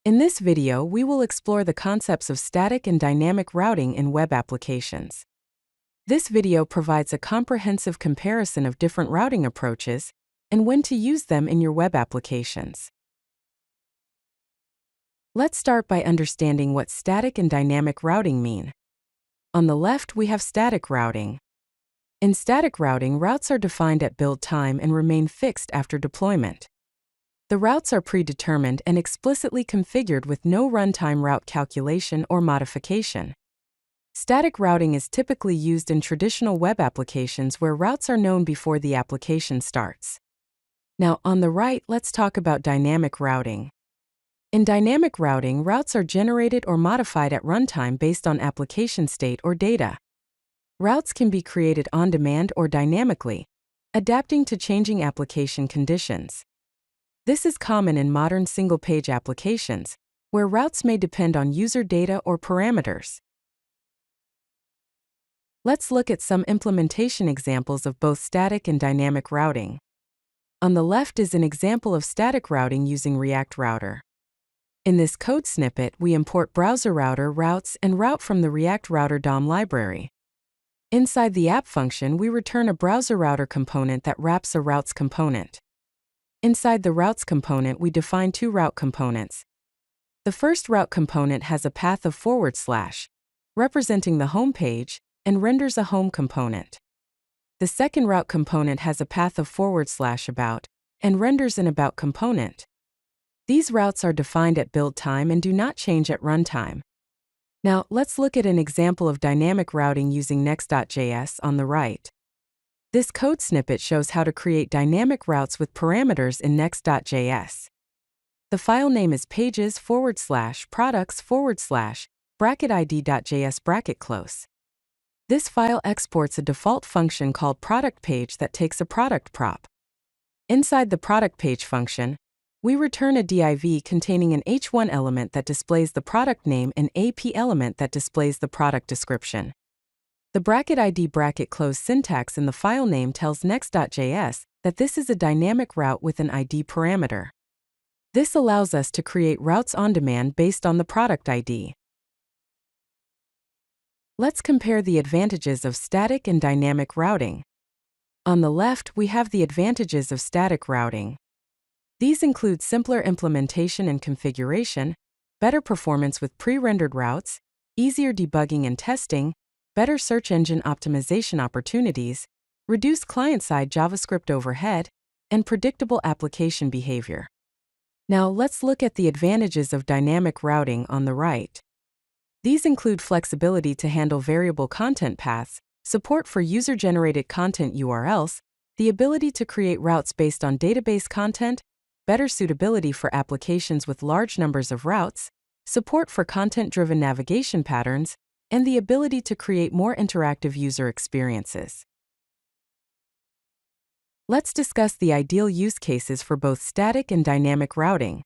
In this video, we will explore the concepts of static and dynamic routing in web applications. This video provides a comprehensive comparison of different routing approaches and when to use them in your web applications. Let's start by understanding what static and dynamic routing mean. On the left, we have static routing. In static routing, routes are defined at build time and remain fixed after deployment. The routes are predetermined and explicitly configured with no runtime route calculation or modification. Static routing is typically used in traditional web applications where routes are known before the application starts. Now, on the right, let's talk about dynamic routing. In dynamic routing, routes are generated or modified at runtime based on application state or data. Routes can be created on demand or dynamically, adapting to changing application conditions. This is common in modern single-page applications, where routes may depend on user data or parameters. Let's look at some implementation examples of both static and dynamic routing. On the left is an example of static routing using React Router. In this code snippet, we import browser router routes and route from the React Router DOM library. Inside the app function, we return a browser router component that wraps a routes component. Inside the routes component, we define two route components. The first route component has a path of /, representing the home page, and renders a home component. The second route component has a path of /about, and renders an about component. These routes are defined at build time and do not change at runtime. Now, let's look at an example of dynamic routing using Next.js on the right. This code snippet shows how to create dynamic routes with parameters in Next.js. The file name is pages/products/bracket_id.js. This file exports a default function called product page that takes a product prop. Inside the product page function, we return a div containing an h1 element that displays the product name and a p element that displays the product description. The bracket ID bracket close syntax in the file name tells Next.js that this is a dynamic route with an ID parameter. This allows us to create routes on demand based on the product ID. Let's compare the advantages of static and dynamic routing. On the left, we have the advantages of static routing. These include simpler implementation and configuration, better performance with pre-rendered routes, easier debugging and testing, better search engine optimization opportunities, reduced client-side JavaScript overhead, and predictable application behavior. Now let's look at the advantages of dynamic routing on the right. These include flexibility to handle variable content paths, support for user-generated content URLs, the ability to create routes based on database content, better suitability for applications with large numbers of routes, support for content-driven navigation patterns, and the ability to create more interactive user experiences. Let's discuss the ideal use cases for both static and dynamic routing.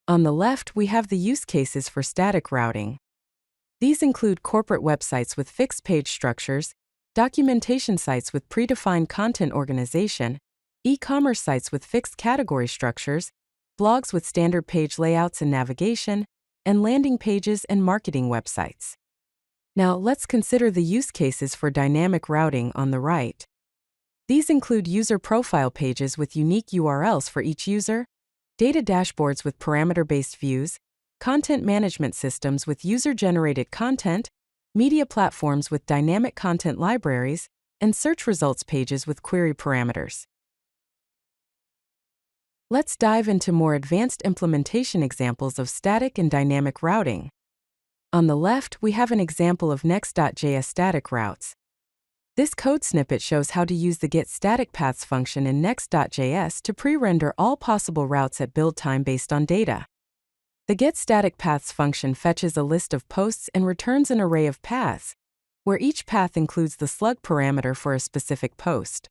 On the left, we have the use cases for static routing. These include corporate websites with fixed page structures, documentation sites with predefined content organization, e-commerce sites with fixed category structures, blogs with standard page layouts and navigation, and landing pages and marketing websites. Now, let's consider the use cases for dynamic routing on the right. These include user profile pages with unique URLs for each user, data dashboards with parameter-based views, content management systems with user-generated content, media platforms with dynamic content libraries, and search results pages with query parameters. Let's dive into more advanced implementation examples of static and dynamic routing. On the left, we have an example of Next.js static routes. This code snippet shows how to use the getStaticPaths function in Next.js to pre-render all possible routes at build time based on data. The getStaticPaths function fetches a list of posts and returns an array of paths, where each path includes the slug parameter for a specific post.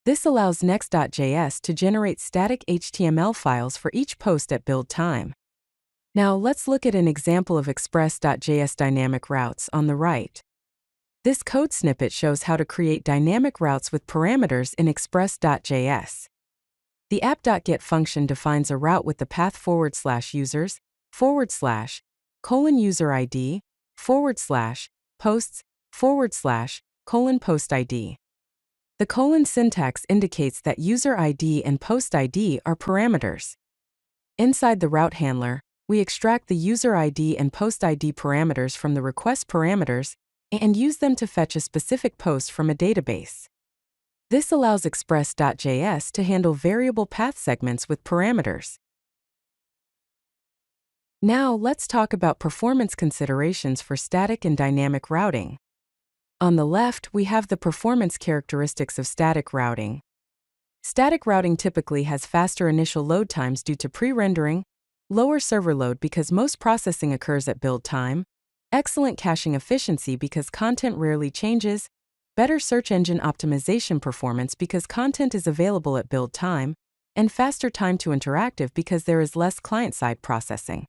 This allows Next.js to generate static HTML files for each post at build time. Now let's look at an example of Express.js dynamic routes on the right. This code snippet shows how to create dynamic routes with parameters in Express.js. The app.get function defines a route with the path /users, user ID posts post ID. The colon syntax indicates that user ID and post ID are parameters. Inside the route handler, we extract the user ID and post ID parameters from the request parameters and use them to fetch a specific post from a database. This allows Express.js to handle variable path segments with parameters. Now let's talk about performance considerations for static and dynamic routing. On the left, we have the performance characteristics of static routing. Static routing typically has faster initial load times due to pre-rendering, lower server load because most processing occurs at build time, excellent caching efficiency because content rarely changes, better search engine optimization performance because content is available at build time, and faster time to interactive because there is less client-side processing.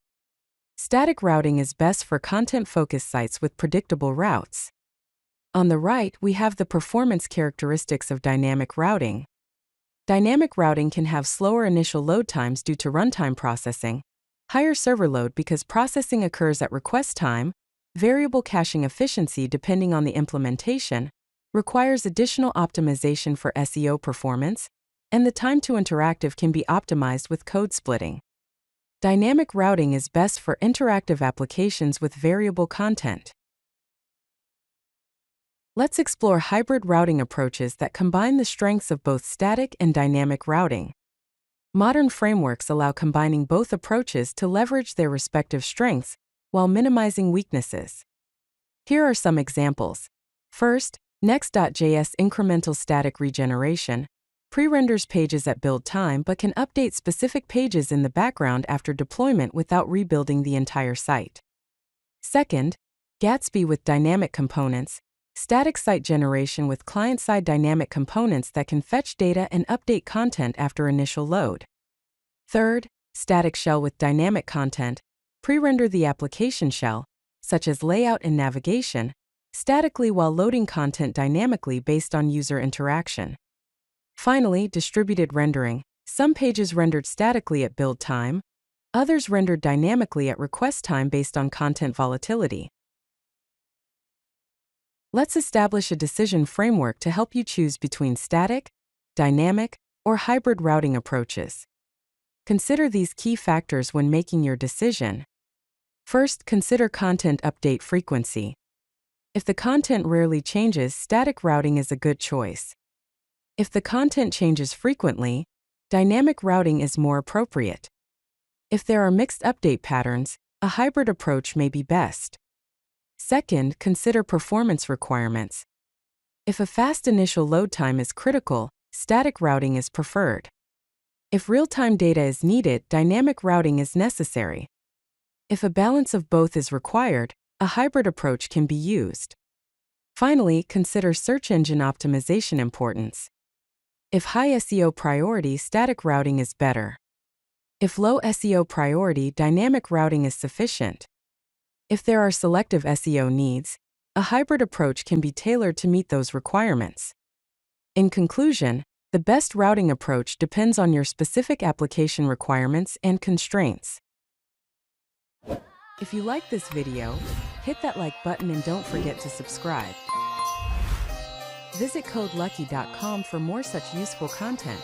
Static routing is best for content-focused sites with predictable routes. On the right, we have the performance characteristics of dynamic routing. Dynamic routing can have slower initial load times due to runtime processing, higher server load because processing occurs at request time, variable caching efficiency depending on the implementation, requires additional optimization for SEO performance, and the time to interactive can be optimized with code splitting. Dynamic routing is best for interactive applications with variable content. Let's explore hybrid routing approaches that combine the strengths of both static and dynamic routing. Modern frameworks allow combining both approaches to leverage their respective strengths while minimizing weaknesses. Here are some examples. First, Next.js incremental static regeneration pre-renders pages at build time but can update specific pages in the background after deployment without rebuilding the entire site. Second, Gatsby with dynamic components static site generation with client-side dynamic components that can fetch data and update content after initial load. Third, static shell with dynamic content pre-render the application shell, such as layout and navigation, statically while loading content dynamically based on user interaction. Finally, distributed rendering. Some pages rendered statically at build time, others rendered dynamically at request time based on content volatility. Let's establish a decision framework to help you choose between static, dynamic, or hybrid routing approaches. Consider these key factors when making your decision. First, consider content update frequency. If the content rarely changes, static routing is a good choice. If the content changes frequently, dynamic routing is more appropriate. If there are mixed update patterns, a hybrid approach may be best. Second, consider performance requirements. If a fast initial load time is critical, static routing is preferred. If real-time data is needed, dynamic routing is necessary. If a balance of both is required, a hybrid approach can be used. Finally, consider search engine optimization importance. If high SEO priority, static routing is better. If low SEO priority, dynamic routing is sufficient. If there are selective SEO needs, a hybrid approach can be tailored to meet those requirements. In conclusion, the best routing approach depends on your specific application requirements and constraints. If you like this video, hit that like button and don't forget to subscribe. Visit codelucky.com for more such useful content.